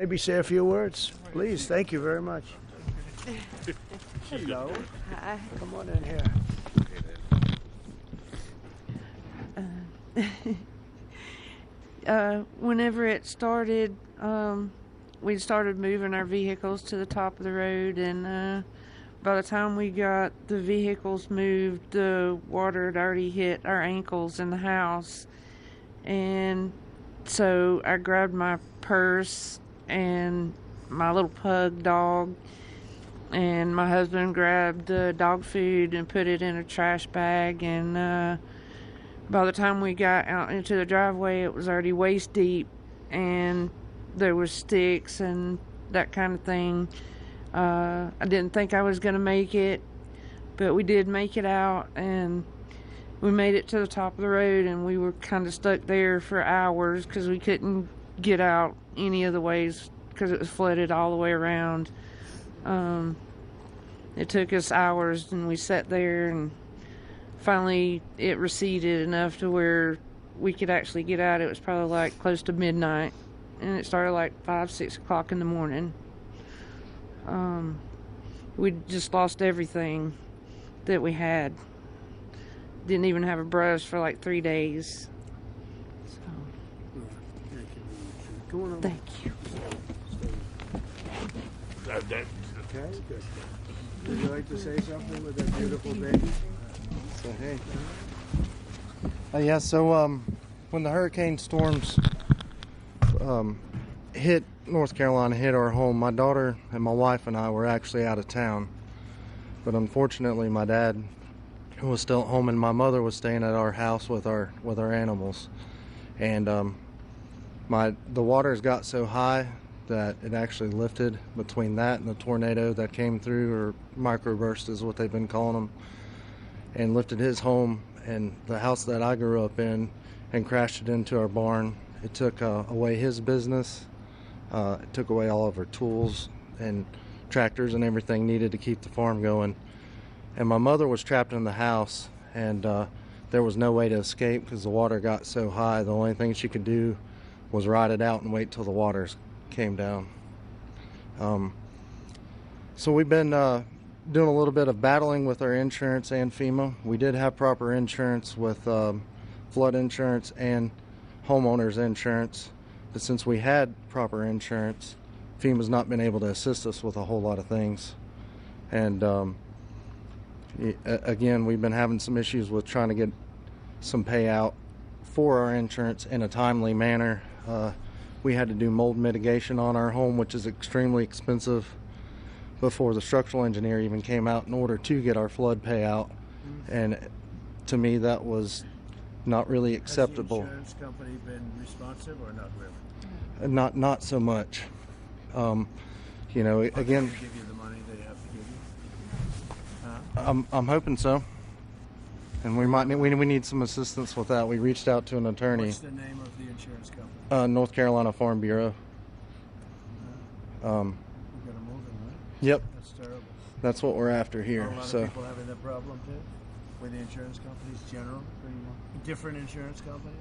Maybe say a few words, please. Thank you very much. Hello. Hi. Come on in here. Whenever it started, we started moving our vehicles to the top of the road, and by the time we got the vehicles moved, the water had already hit our ankles in the house. And so I grabbed my purse and my little pug dog, and my husband grabbed the dog food and put it in a trash bag, and by the time we got out into the driveway, it was already waist deep, and there was sticks and that kind of thing. I didn't think I was going to make it, but we did make it out, and we made it to the top of the road, and we were kind of stuck there for hours because we couldn't get out any of the ways because it was flooded all the way around. It took us hours, and we sat there, and finally it receded enough to where we could actually get out. It was probably like close to midnight, and it started like 5-6 o'clock in the morning. We just lost everything that we had. Didn't even have a brush for like 3 days. So, thank you. Okay, good. Would you like to say something with that beautiful baby? So, hey. When the hurricane storms hit North Carolina, hit our home, my daughter and my wife and I were actually out of town. But unfortunately, my dad was still at home, and my mother was staying at our house with our animals. And the waters got so high that it actually lifted between that and the tornado that came through, or microburst is what they've been calling them, and lifted his home and the house that I grew up in and crashed it into our barn. It took away his business. It took away all of our tools and tractors and everything needed to keep the farm going. And my mother was trapped in the house, and there was no way to escape because the water got so high. The only thing she could do was ride it out and wait till the waters came down. So we've been doing a little bit of battling with our insurance and FEMA. We did have proper insurance with flood insurance and homeowners insurance, but since we had proper insurance, FEMA's not been able to assist us with a whole lot of things. And again, we've been having some issues with trying to get some payout for our insurance in a timely manner. We had to do mold mitigation on our home, which is extremely expensive, before the structural engineer even came out in order to get our flood payout. And to me, that was not really acceptable. Has the insurance company been responsive or not really? Not so much. You know, again, They give you the money they have to give you? I'm hoping so. And we need some assistance with that. We reached out to an attorney. What's the name of the insurance company? North Carolina Farm Bureau. We've got to move them, right? Yep, That's terrible. that's what we're after here. Are a lot So of people having that problem too? With the insurance companies, general? Different insurance companies?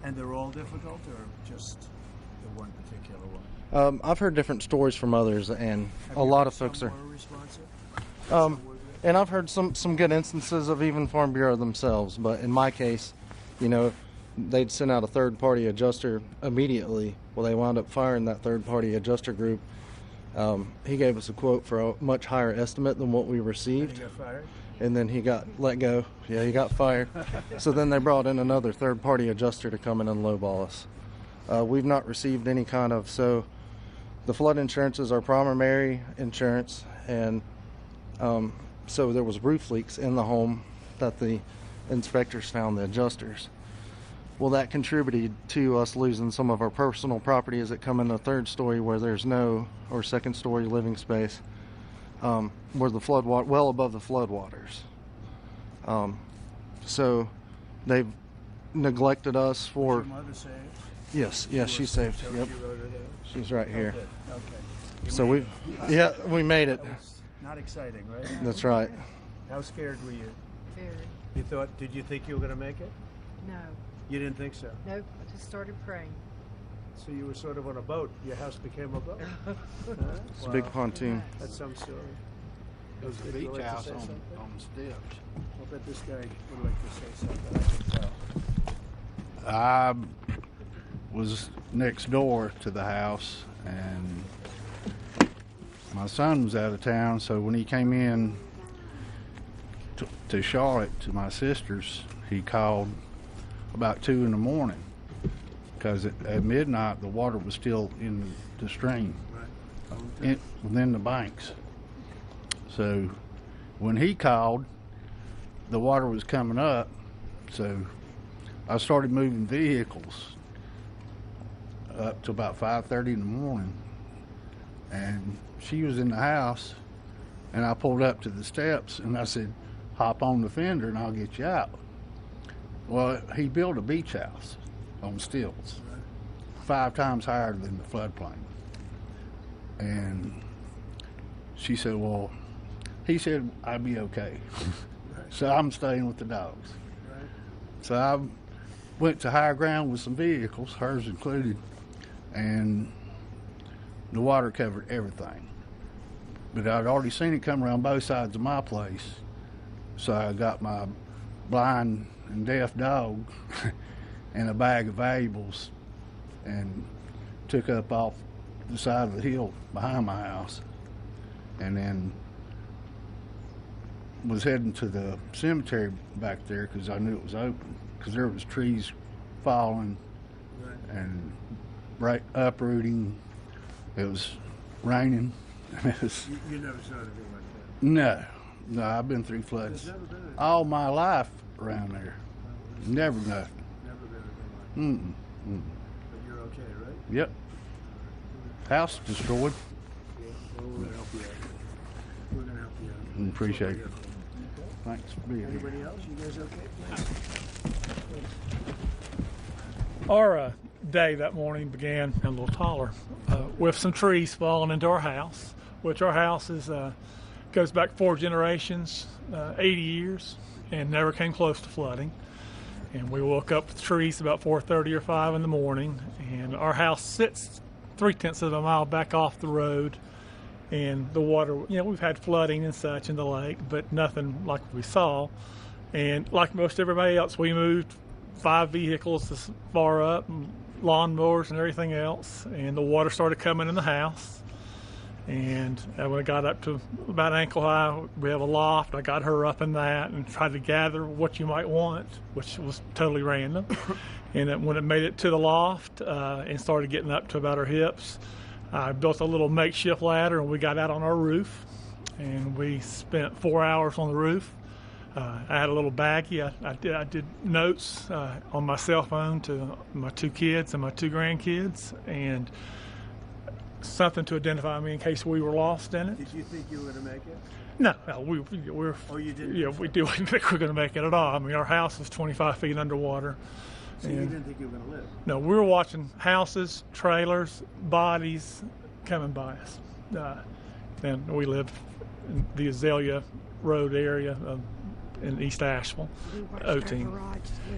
And they're all difficult, or just the one particular one? I've heard different stories from others, and a lot of folks are. More responsive? And I've heard some good instances of even Farm Bureau themselves. But in my case, you know, they'd send out a third-party adjuster immediately. Well, they wound up firing that third-party adjuster group. He gave us a quote for a much higher estimate than what we And received. he got fired? And then he got let go. Yeah, he got fired. So then they brought in another third-party adjuster to come in and lowball us. We've not received any kind of, so the flood insurance is our primary insurance, and so there was roof leaks in the home that the inspectors found, the adjusters. Well, that contributed to us losing some of our personal property as it come in the third story where there's no, or second story living space, where the flood water, well above the flood waters. So they've neglected us for. Was your mother saved? Yes, she's saved. So Yep, she wrote it down? she's right here. Oh, good. Okay. So we made it. That was not exciting, right? That's right. How scared were you? Very. Did you think you were going to make it? No. You didn't think so? Nope. I just started praying. So you were sort of on a boat. Your house became a boat. It's a big pontoon. That's some story. It was a beach house on steps. I'll bet this guy would like to say something. I can tell. I was next door to the house, and my son was out of town, so when he came in to Charlotte to my sister's, he called about 2 in the morning because at midnight the water was still in the stream, within the banks. So when he called, the water was coming up, so I started moving vehicles up to about 5:30 in the morning, and she was in the house, and I pulled up to the steps and I said, hop on the fender and I'll get you out. Well, he built a beach house on stilts, 5 times higher than the floodplain. And she said, well, he said I'd be okay. So I'm staying with the dogs. So I went to higher ground with some vehicles, hers included, and the water covered everything. But I'd already seen it come around both sides of my place, so I got my blind and deaf dog and a bag of valuables and took up off the side of the hill behind my house, and then was heading to the cemetery back there because I knew it was open, because there was trees falling and uprooting. It was raining. You never saw anything like that? No, I've been through floods There's never been anything. all my life around there. Never nothing. Never been anything like that. Mm-mm. But you're okay, right? Yep. House destroyed. Yeah. Well, we're gonna help you out. We're gonna help you out. Appreciate it. Okay. Thanks for being here. Anybody else? You guys okay? Our day that morning began a little taller with some trees falling into our house, which our house is goes back 4 generations, 80 years, and never came close to flooding. And we woke up with trees about 4:30 or 5 in the morning, and our house sits 3/10 of a mile back off the road, and the water, we've had flooding and such in the lake, but nothing like we saw. And like most everybody else, we moved 5 vehicles this far up, and lawnmowers and everything else, and the water started coming in the house. And when it got up to about ankle high, we have a loft. I got her up in that and tried to gather what you might want, which was totally random. And then when it made it to the loft and started getting up to about her hips, I built a little makeshift ladder and we got out on our roof. And we spent 4 hours on the roof. I had a little baggie. I did notes on my cell phone to my 2 kids and my 2 grandkids, and something to identify me in case we were lost in it. Did you think you were going to make it? No, we're. Oh, you didn't? Yeah, we didn't think we were going to make it at all. I mean, our house was 25 feet underwater. So you didn't think you were going to live? No, we were watching houses, trailers, bodies coming by us. And we live in the Azalea Road area in East Asheville.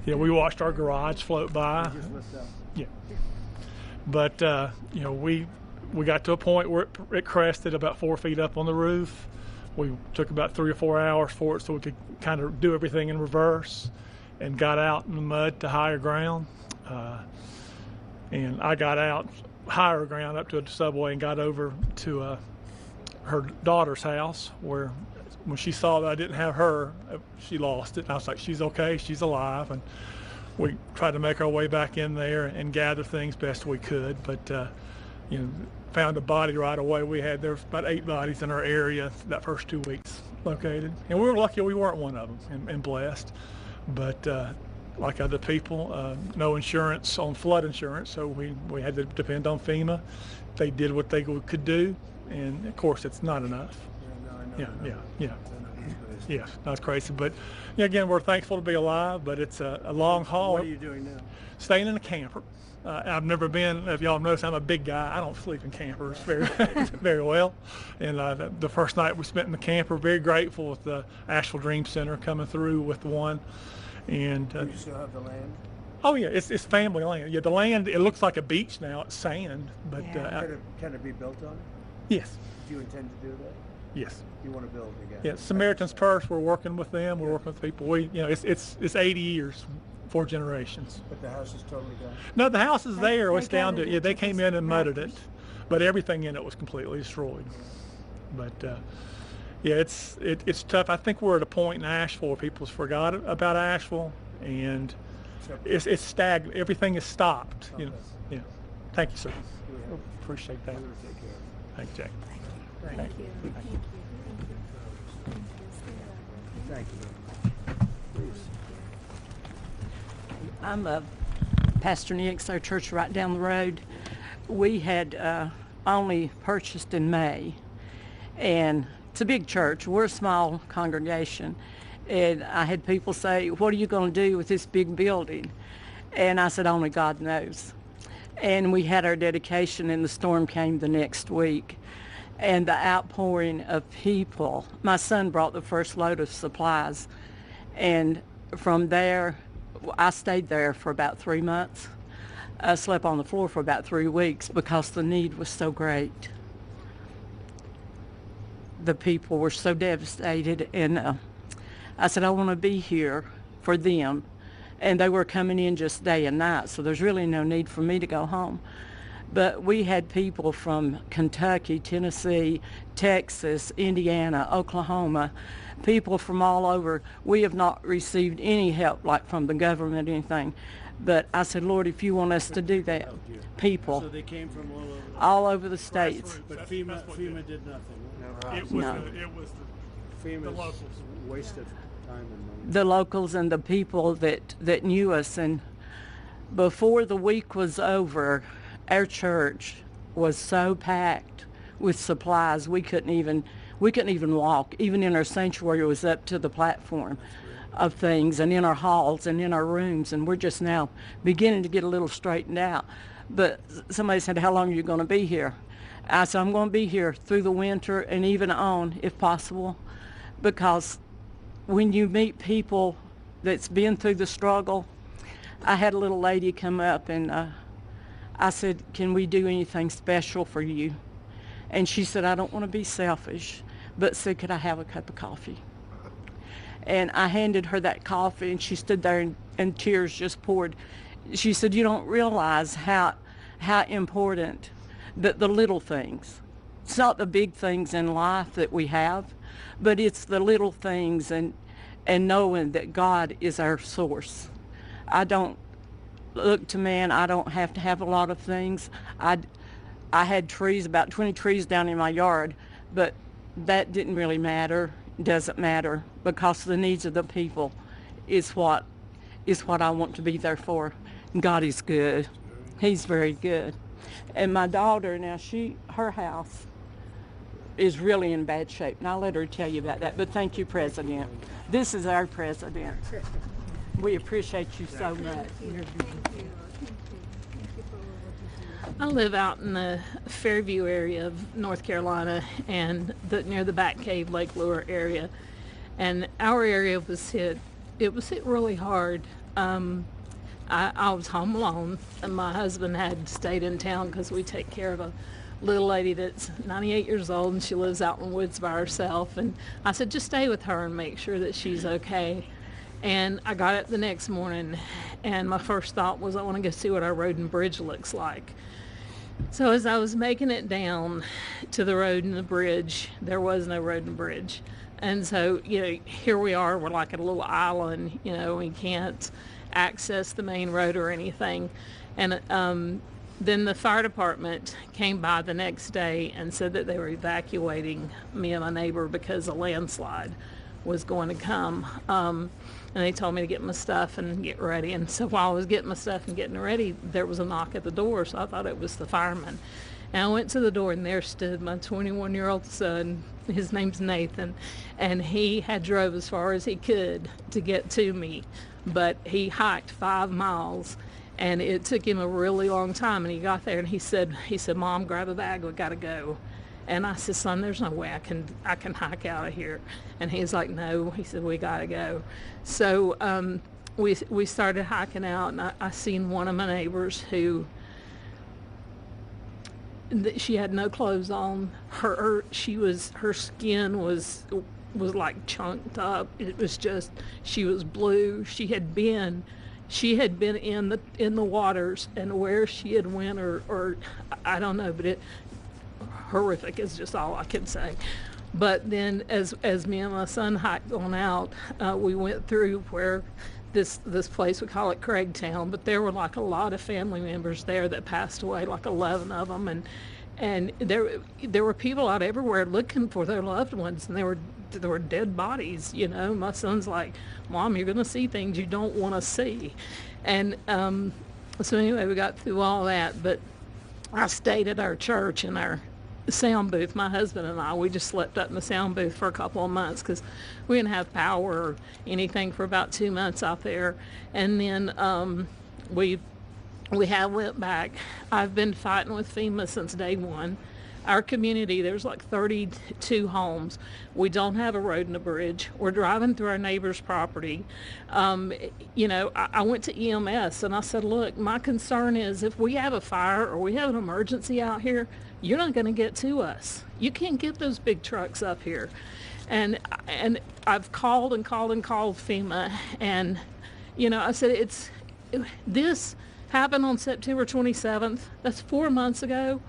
Yeah, we watched our garage float by. You just lift up? Yeah. But, we got to a point where it crested about 4 feet up on the roof. We took about 3 or 4 hours for it so we could kind of do everything in reverse, and got out in the mud to higher ground. And I got out higher ground up to a subway and got over to her daughter's house, where when she saw that I didn't have her, she lost it. And I was like, she's okay, she's alive. And we tried to make our way back in there and gather things best we could. But, found a body right away. There was about 8 bodies in our area that first 2 weeks located. And we were lucky we weren't one of them, and blessed. But like other people, no insurance on flood insurance, so we had to depend on FEMA. They did what they could do, and of course it's not enough. Yeah, that's crazy. But again, we're thankful to be alive, but it's a long haul. What are you doing now? Staying in a camper. I've never been, if y'all notice, I'm a big guy. I don't sleep in campers very well. And the first night we spent in the camper, very grateful with the Asheville Dream Center coming through with one. And Do you still have the land? Oh yeah, it's family land. Yeah, the land, it looks like a beach now. It's sand, but Can it be built on? yes, Do you intend to do that? yes. You want to build again? Yeah, Samaritan's Purse. We're working with them. We're working with people. It's 80 years, 4 generations. But the house is totally gone. No, the house is there. It's they down got to it they into came in and mudded it, this but everything in it was completely destroyed. But yeah, it's tough. I think we're at a point in Asheville where people's forgot about Asheville, and it's stagnant. Everything is stopped. You know. Yeah. Thank you, sir. Appreciate that. Take care. Thank you, Jack. Thank you. Thank you. Please. I'm Pastor Nick's, our church right down the road. We had only purchased in May, and it's a big church. We're a small congregation, and I had people say, "What are you going to do with this big building?" And I said, "Only God knows." And we had our dedication, and the storm came the next week. And the outpouring of people, my son brought the first load of supplies, and from there, I stayed there for about 3 months. I slept on the floor for about 3 weeks because the need was so great. The people were so devastated, and I said, I want to be here for them. And they were coming in just day and night, so there's really no need for me to go home. But we had people from Kentucky, Tennessee, Texas, Indiana, Oklahoma, people from all over. We have not received any help, like from the government or anything. But I said, Lord, if you want us to do that, people. So they came from all over the states. But FEMA did nothing. It was No. the FEMA's locals. wasted time and money. The locals and the people that knew us. And before the week was over, our church was so packed with supplies we couldn't even walk. Even in our sanctuary, it was up to the platform of things, and in our halls and in our rooms, and we're just now beginning to get a little straightened out. But somebody said, how long are you going to be here? I said, I'm going to be here through the winter and even on, if possible, because when you meet people that's been through the struggle, I had a little lady come up, and I said, can we do anything special for you? And she said, I don't want to be selfish, but said, could I have a cup of coffee? And I handed her that coffee, and she stood there, and tears just poured. She said, you don't realize how important that the little things. It's not the big things in life that we have, but it's the little things, and knowing that God is our source. I don't look to man. I don't have to have a lot of things. I had trees, about 20 trees down in my yard, but that didn't really matter. Doesn't matter, because the needs of the people is what I want to be there for. God is good. He's very good. And my daughter now, her house is really in bad shape, and I'll let her tell you about that. But thank you, President. This is our president. We appreciate you so much. I live out in the Fairview area of North Carolina, and near the Bat Cave, Lake Lure area. And our area was hit. It was hit really hard. I was home alone, and my husband had stayed in town because we take care of a little lady that's 98 years old, and she lives out in the woods by herself. And I said, just stay with her and make sure that she's okay. And I got up the next morning, and my first thought was, I want to go see what our road and bridge looks like. So as I was making it down to the road and the bridge, there was no road and bridge. And so, here we are, we're like at a little island, we can't access the main road or anything. And then the fire department came by the next day and said that they were evacuating me and my neighbor because a landslide was going to come. And they told me to get my stuff and get ready. And so while I was getting my stuff and getting ready, there was a knock at the door, so I thought it was the fireman. And I went to the door, and there stood my 21-year-old son. His name's Nathan, and he had drove as far as he could to get to me, but he hiked 5 miles, and it took him a really long time. And he got there, and he said, Mom, grab a bag, we gotta go. And I said, son, there's no way I can hike out of here. And he's like, no. He said, we gotta go. So we started hiking out, and I seen one of my neighbors who she had no clothes on. Her skin was like chunked up. It was just, she was blue. She had been in the waters, and where she had went or I don't know, but it horrific is just all I can say. But then as me and my son hiked on out, we went through where this place, we call it Craigtown, but there were like a lot of family members there that passed away, like 11 of them, and there were people out everywhere looking for their loved ones, and there were dead bodies. You know, my son's like, "Mom, you're gonna see things you don't want to see," and so anyway, we got through all that. But I stayed at our church in our sound booth. My husband and I, we just slept up in the sound booth for a couple of months because we didn't have power or anything for about 2 months out there. And then we have went back. I've been fighting with FEMA since day one. Our community, there's like 32 homes. We don't have a road and a bridge. We're driving through our neighbor's property. You know, I went to EMS and I said, look, my concern is if we have a fire or we have an emergency out here, you're not going to get to us. You can't get those big trucks up here. And I've called and called and called FEMA, and you know, I said, this happened on September 27th. That's 4 months ago.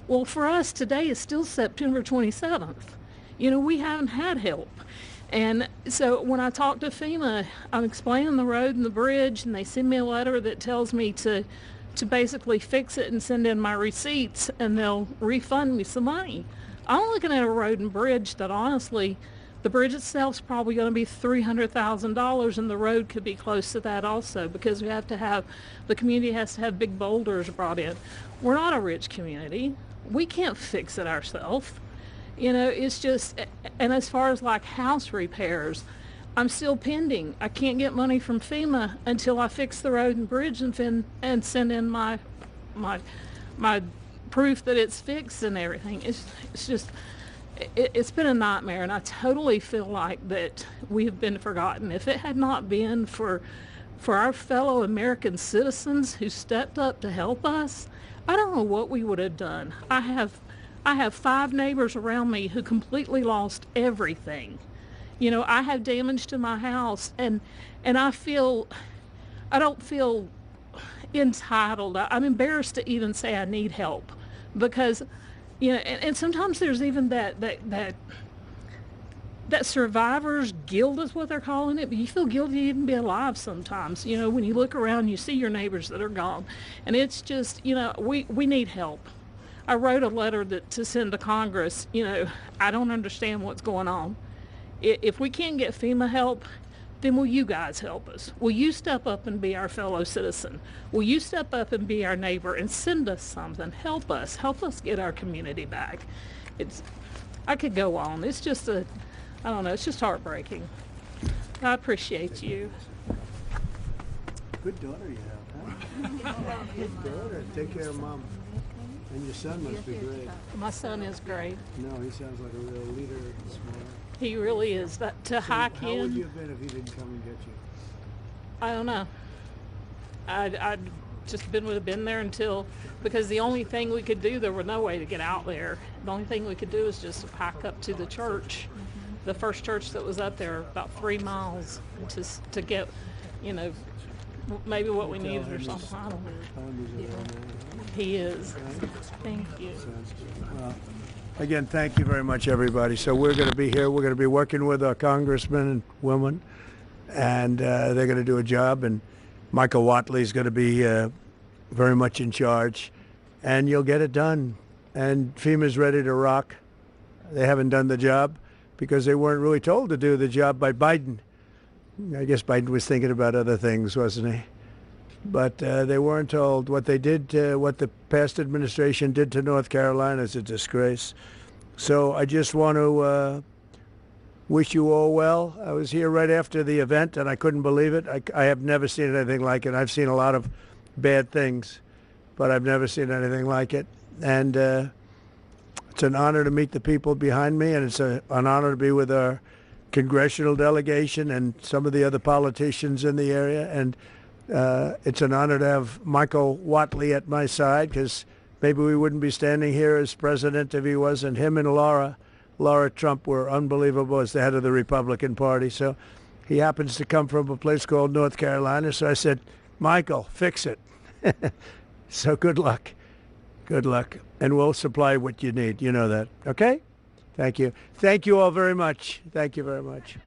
Well, for us, today is still September 27th. You know, we haven't had help. And so when I talk to FEMA, I'm explaining the road and the bridge, and they send me a letter that tells me to basically fix it and send in my receipts, and they'll refund me some money. I'm looking at a road and bridge that honestly, the bridge itself is probably going to be $300,000, and the road could be close to that also, because the community has to have big boulders brought in. We're not a rich community. We can't fix it ourselves. You know, it's just, and as far as like house repairs, I'm still pending. I can't get money from FEMA until I fix the road and bridge and send in my proof that it's fixed and everything. It's just, it's been a nightmare, and I totally feel like that we have been forgotten. If it had not been for our fellow American citizens who stepped up to help us, I don't know what we would have done. I have 5 neighbors around me who completely lost everything. You know, I have damage to my house, and I don't feel entitled. I'm embarrassed to even say I need help, because, you know, and sometimes there's even that survivor's guilt is what they're calling it, but you feel guilty to even be alive sometimes. You know, when you look around, you see your neighbors that are gone, and it's just, you know, we need help. I wrote a letter to send to Congress. You know, I don't understand what's going on. If we can't get FEMA help, then will you guys help us? Will you step up and be our fellow citizen? Will you step up and be our neighbor and send us something? Help us get our community back. I could go on. It's just I don't know, it's just heartbreaking. I appreciate you. Good daughter you have, huh? Good daughter. Take care of Mom. And your son must be great. My son is great. No, he sounds like a real leader and smart. He really is. Hike in. How would you have been if he didn't come and get you? I don't know. I'd just would have been there because the only thing we could do, there was no way to get out there. The only thing we could do is just hike up to the church, the first church that was up there, about 3 miles, to get, you know, maybe what we needed or something. I don't know. He is. Thank you. Well, again, thank you very much, everybody. So we're going to be here. We're going to be working with our congressmen and women, and they're going to do a job. And Michael Watley is going to be very much in charge, and you'll get it done. And FEMA's ready to rock. They haven't done the job because they weren't really told to do the job by Biden. I guess Biden was thinking about other things, wasn't he? But they weren't told. What they did, what the past administration did to North Carolina is a disgrace. So I just want to wish you all well. I was here right after the event, and I couldn't believe it. I have never seen anything like it. I've seen a lot of bad things, but I've never seen anything like it. And it's an honor to meet the people behind me, and it's an honor to be with our congressional delegation and some of the other politicians in the area. And it's an honor to have Michael Whatley at my side, because maybe we wouldn't be standing here as president if he wasn't. Him and Laura Trump were unbelievable as the head of the Republican Party. So he happens to come from a place called North Carolina. So I said, Michael, fix it. So good luck. Good luck. And we'll supply what you need. You know that. Okay? Thank you. Thank you all very much. Thank you very much.